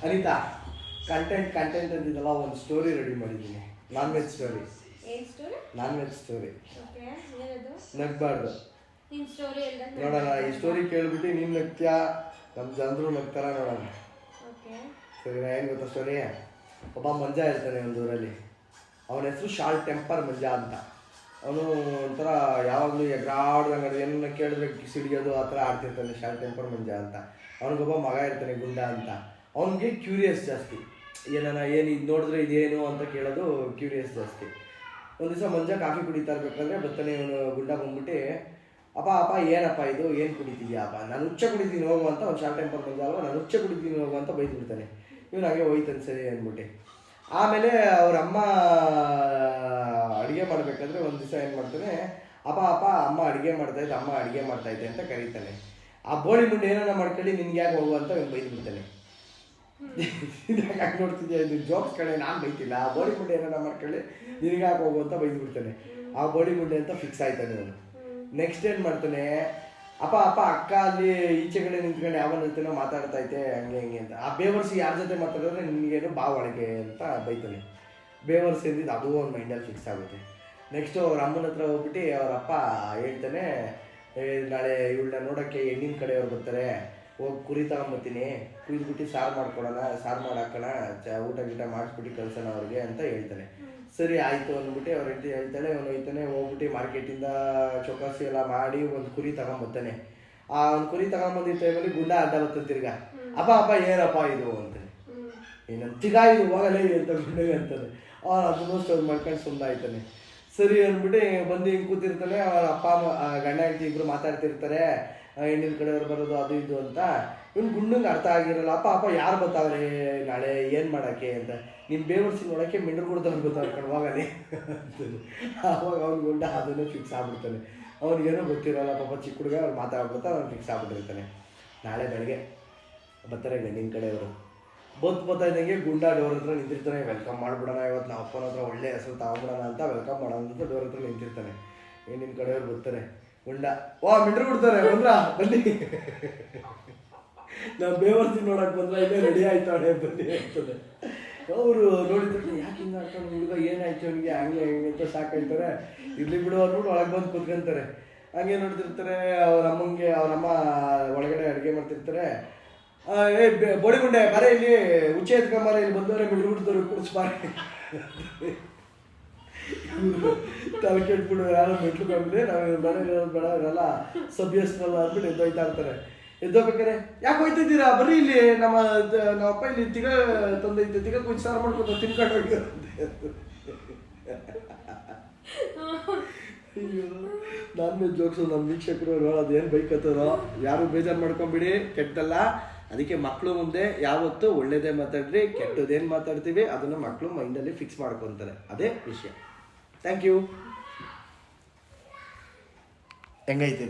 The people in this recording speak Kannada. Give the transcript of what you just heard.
ಅನಿತಾ, ಕಂಟೆಂಟ್ ಅಂತಿದ್ದಲ್ಲ, ಒಂದು ಸ್ಟೋರಿ ರೆಡಿ ಮಾಡಿದ್ದೀನಿ. Non veg story. Non veg story. ನಗ್ಬಾರ್ದು. ನೋಡೋಣ, ಈ ಸ್ಟೋರಿ ಕೇಳ್ಬಿಟ್ಟು ನೀನು ನಗ್ತೀಯಾ, ನಮ್ಮ ಜನರು ನಗ್ತಾರ ನೋಡೋಣ. ಸರಿನಾ? ಏನು ಗೊತ್ತಾ ಸ್ಟೋರಿ? ಒಬ್ಬ ಮಂಜ ಇರ್ತಾನೆ ಒಂದು ಊರಲ್ಲಿ. ಅವನ ಹೆಸರು ಶಾರ್ಟ್ ಟೆಂಪರ್ ಮಂಜ ಅಂತ. ಅವನು ಒಂಥರ ಯಾವಾಗಲೂ ಎಗ್ರಾಡ್ದಂಗೆ ಏನನ್ನ ಕೇಳಿದ್ರೆ ಸಿಡಿಯೋದು ಆ ಥರ ಆಡ್ತಿರ್ತಾನೆ, ಶಾರ್ಟ್ ಟೆಂಪರ್ ಮಂಜ ಅಂತ. ಅವನಿಗೊಬ್ಬ ಮಗ ಇರ್ತಾನೆ ಗುಂಡ ಅಂತ. ಅವನಿಗೆ ಕ್ಯೂರಿಯಸ್ ಜಾಸ್ತಿ, ಏನು ಇದು ನೋಡಿದ್ರೆ ಇದೇನು ಅಂತ ಕೇಳೋದು ಕ್ಯೂರಿಯಸ್ ಜಾಸ್ತಿ. ಒಂದು ದಿವಸ ಮಂಜ ಕಾಫಿ ಕುಡಿತಾ ಇರ್ಬೇಕಾದ್ರೆ ಬರ್ತಾನೆ ಇವನು ಗುಂಡ ಬಂದ್ಬಿಟ್ಟು, ಅಪ್ಪ ಏನಪ್ಪ ಇದು, ಏನು ಕುಡಿತಿದ್ಯಾ ಅಪ್ಪ? ನಾನು ಹುಚ್ಚ ಕುಡಿತೀನಿ ಹೋಗು ಅಂತ. ಅವ್ನು ಶಾರ್ಟ್ ಟೆಂಪರ್ ಮಂಜ ಅಲ್ವಾ, ನಾನು ಹುಚ್ಚ ಕುಡಿತೀನಿ ಹೋಗು ಅಂತ ಬೈದ್ಬಿಡ್ತಾನೆ. ಇವನು ಹಾಗೆ ಹೋಯ್ತಾನೆ ಸರಿ ಅಂದ್ಬಿಟ್ಟು. ಆಮೇಲೆ ಅವ್ರ ಅಮ್ಮ ಅಡುಗೆ ಮಾಡಬೇಕಾದ್ರೆ ಒಂದು ದಿವಸ ಏನು ಮಾಡ್ತಾನೆ, ಅಪ್ಪ ಅಮ್ಮ ಅಡುಗೆ ಮಾಡ್ತಾಯಿದ್ದೆ, ಅಮ್ಮ ಅಡುಗೆ ಮಾಡ್ತಾಯಿದ್ದೆ ಅಂತ ಕರೀತಾನೆ. ಆ ಬೋಳಿ ಮುಂಡೆ ಏನಾರ ಮಾಡ್ಕೊಳ್ಳಿ, ನಿನ್ಗೆ ಯಾಕೆ ಹೋಗು ಅಂತ ಅವ್ನು ಬೈದ್ಬಿಡ್ತಾನೆ. ಯಾಕೆ ನೋಡ್ತಿದ್ಯಾ, ಇದು ಜೋಕ್ಸ್ ಕಡೆ, ನಾನು ಬೈತಿಲ್ಲ. ಆ ಬೋಳಿ ಮುಂಡೆ ಏನಾರ ಮಾಡ್ಕೊಳ್ಳಿ, ನಿನಗೆ ಯಾಕೆ ಹೋಗು ಅಂತ ಬೈದ್ಬಿಡ್ತಾನೆ. ಆ ಬೋಳಿ ಮುಂಡೆ ಅಂತ ಫಿಕ್ಸ್ ಆಯ್ತಾನೆ ಅವನು. ನೆಕ್ಸ್ಟ್ ಏನು ಮಾಡ್ತಾನೆ, ಅಪ್ಪ ಅಕ್ಕ ಅಲ್ಲಿ ಈಚೆ ಕಡೆ ನಿಂತ್ಕೊಂಡು ಯಾವನ ಜೊತೆನೋ ಮಾತಾಡ್ತೈತೆ ಹಂಗೆ ಹಿಂಗೆ ಅಂತ. ಆ ಬೇವರ್ಸಿ ಯಾರ ಜೊತೆ ಮಾತಾಡಿದ್ರೆ ನಿನಗೇನು ಬಾ ಒಳಗೆ ಅಂತ ಬೈತಾನೆ. ಬೇವರ್ಸಿ ಅಂದಿದ್ದು ಅದು ಅವ್ನ ಮೈಂಡಲ್ಲಿ ಫಿಕ್ಸ್ ಆಗುತ್ತೆ. ನೆಕ್ಸ್ಟು ಅವ್ರ ಅಮ್ಮನ ಹತ್ರ ಹೋಗ್ಬಿಟ್ಟು ಅವ್ರ ಅಪ್ಪ ಹೇಳ್ತಾನೆ, ನಾಳೆ ಇವಳನ್ನ ನೋಡೋಕ್ಕೆ ಹೆಣ್ಣಿನ ಕಡೆಯವ್ರು ಬರ್ತಾರೆ, ಹೋಗಿ ಕುರಿ ತಗೊಂಬತ್ತೀನಿ, ಕುಯ್ದುಬಿಟ್ಟು ಸಾರು ಮಾಡಾಕೋಣ, ಊಟ ಗೀಟ ಮಾಡಿಸ್ಬಿಟ್ಟು ಕಳ್ಸೋಣ ಅವ್ರಿಗೆ ಅಂತ ಹೇಳ್ತಾನೆ. ಸರಿ ಆಯಿತು ಅಂದ್ಬಿಟ್ಟು ಅವ್ರ ಹೆಂಡತಿ ಹೇಳ್ತಾಳೆ. ಅವನು ಹೋಯ್ತಾನೆ, ಹೋಗ್ಬಿಟ್ಟು ಮಾರ್ಕೆಟಿಂದ ಚೌಕಾಸಿ ಎಲ್ಲ ಮಾಡಿ ಒಂದು ಕುರಿ ತಗೊಂಬರ್ತಾನೆ. ಆ ಒಂದು ಕುರಿ ತಗೊಂಬಂದಿದ್ದ ಟೈಮಲ್ಲಿ ಗುಂಡ ಅಡ್ಡ ಬರ್ತಾನೆ ತಿರ್ಗಾ. ಅಪ್ಪ ಏನಪ್ಪ ಇದು ಅಂತಾನೆ. ಏನಂತ ತಿಗ ಇದು ಹೋಗಲೇ ಅಂತ ಗುಂಡಗೆ ಅಂತಾನೆ. ಆಲ್ಮೋಸ್ಟ್ ಅವ್ರು ಮಾಡ್ಕೊಂಡು ಸುಮ್ಮನೆ ಆಯ್ತಾನೆ. ಸರಿ ಅಂದ್ಬಿಟ್ಟು ಬಂದು ಹಿಂಗೆ ಕೂತಿರ್ತಾನೆ. ಅವ್ರ ಅಪ್ಪ ಗಂಡ ಹೆಂಡತಿ ಇಬ್ಬರು ಮಾತಾಡ್ತಿರ್ತಾರೆ, ಹೆಣ್ಣಿನ ಕಡೆಯವ್ರು ಬರೋದು ಅದು ಇದು ಅಂತ. ಇವ್ನು ಗುಂಡಂಗೆ ಅರ್ಥ ಆಗಿರಲ್ಲ. ಅಪ್ಪ ಯಾರು ಬರ್ತಾವ್ರೆ ನಾಳೆ ಏನು ಮಾಡೋಕ್ಕೆ ಅಂತ. ನಿಮ್ಮ ಬೇವರ್ಸಿ ನೋಡೋಕ್ಕೆ ಮಿಂಡ್ರು ಕೊಡ್ದವ್ರು ಗೊತ್ತಾವ್ರು ಕಣ್ವಾಗಲಿ ಅಂತಾನೆ. ಆವಾಗ ಅವ್ನು ಗುಂಡ ಅದನ್ನೇ ಫಿಕ್ಸ್ ಆಗ್ಬಿಡ್ತಾನೆ. ಅವ್ನಿಗೇನೋ ಗೊತ್ತಿರಲ್ಲ ಪಾಪ, ಚಿಕ್ಕ ಹುಡುಗ ಅವ್ರು ಮಾತಾಡ್ಬಿಡ್ತಾ ಅವ್ನು ಫಿಕ್ಸ್ ಆಗ್ಬಿಟ್ಟಿರ್ತಾನೆ. ನಾಳೆ ಬೆಳಗ್ಗೆ ಬರ್ತಾರೆ ಗಂಡಿನ ಕಡೆಯವರು. ಬರ್ತಾ ಇದ್ದಂಗೆ ಗುಂಡ ಡೋರ್ ಹತ್ರ ನಿಂತಿರ್ತಾನೆ. ವೆಲ್ಕಮ್ ಮಾಡಿಬಿಡೋಣ, ಇವತ್ತು ನಾವು ಅಪ್ಪನ ಹತ್ರ ಒಳ್ಳೆ ಹೆಸರು ತಗೊಂಬಿಡೋಣ ಅಂತ ವೆಲ್ಕಮ್ ಮಾಡೋಣ ಅಂತ ಡೋರ್ ಹತ್ರ ನಿಂತಿರ್ತಾನೆ. ಹೆಣ್ಣಿನ ಕಡೆಯವ್ರು ಬರ್ತಾರೆ. ಗುಂಡ ಮಿಂಡ್ರು ಕೊಡ್ತಾರೆ, ಬಂದ್ರಾ ಬನ್ನಿ, ನಾವು ಬೇವರ್ಸಿ ನೋಡಕ್ಕೆ ಬಂದ್ರೆ ಇಲ್ಲೇ ರೆಡಿ ಆಯ್ತಾಳೆ ಬನ್ನಿ ಅಂತದೆ. ಅವರು ನೋಡಿದ್ರೆ ಯಾಕೆ ಹಿಂಗೆ ಹಾಕೊಂಡು ಹುಡುಗ ಏನಾಯ್ತು ಅವನಿಗೆ ಹಂಗೆ ಅಂತ ಸಾಕಾಯ್ತಾರೆ. ಇರ್ಲಿ ಬಿಡು ಅಂದ್ಬಿಟ್ಟು ಒಳಗೆ ಬಂದು ಕೂತ್ಕೊಂತಾರೆ. ಹಂಗೆ ನೋಡ್ತಿರ್ತಾರೆ. ಅವ್ರಮ್ಮ ಒಳಗಡೆ ಅಡುಗೆ ಮಾಡ್ತಿರ್ತಾರೆ. ಬೋಡಿಗುಂಡೆ ಬರ ಇಲ್ಲಿ, ಉಚ್ಚೆ ಎತ್ಕೊಂಬಾರ, ಇಲ್ಲಿ ಬಂದವರೆ ಬಿಡ್ಬಿಡ್ತಾರೆ, ಕುಡಿಸ್ಬಾರೆ ತಲೆ ಕೆಟ್ಬಿಡು, ಯಾರು ಮೆಟ್ಲು ಕಂಬಿದೆ, ನಾವು ಮನೆಗೆ ಬೇಡ ಇವರೆಲ್ಲ ಸಭ್ಯಸ್ಥರಲ್ಲ ಅಂದ್ಬಿಟ್ಟು ಎದ್ದೋಯ್ತಾ ಇರ್ತಾರೆ. ಎದ್ದೋಗ್ಬೇಕಾರೆ ಯಾಕೆ ಹೋಯ್ತಿದ್ದೀರಾ, ಬರ್ರಿ ಇಲ್ಲಿ, ನಮ್ಮ ಅಪ್ಪ ಇಲ್ಲಿ ತಿಗ ತಂದೈತೆ, ತಿಗ ಕುಚ್ಚು ಸಾರು ಮಾಡ್ಕೊಂಡು ತಿನ್ಕೊಂಡು ಹೋಗಿ. ಅಯ್ಯೋ, ನಾನ್ ವೆಜ್ ಜೋಕ್ಸು ನಮ್ಮ ವೀಕ್ಷಕರು ಅದೇನು ಬೈಕತ್ತರೋ ಯಾರು ಬೇಜಾರು ಮಾಡ್ಕೊಂಬಿಡಿ, ಕೆಟ್ಟಲ್ಲ. ಅದಕ್ಕೆ ಮಕ್ಕಳು ಮುಂದೆ ಯಾವತ್ತೂ ಒಳ್ಳೇದೇ ಮಾತಾಡ್ರಿ, ಕೆಟ್ಟದೇನು ಮಾತಾಡ್ತೀವಿ ಅದನ್ನು ಮಕ್ಕಳು ಮೈಂಡಲ್ಲಿ ಫಿಕ್ಸ್ ಮಾಡ್ಕೊತಾರೆ. ಅದೇ ವಿಷಯ. Thank you. ಹೆಂಗೈತಿ?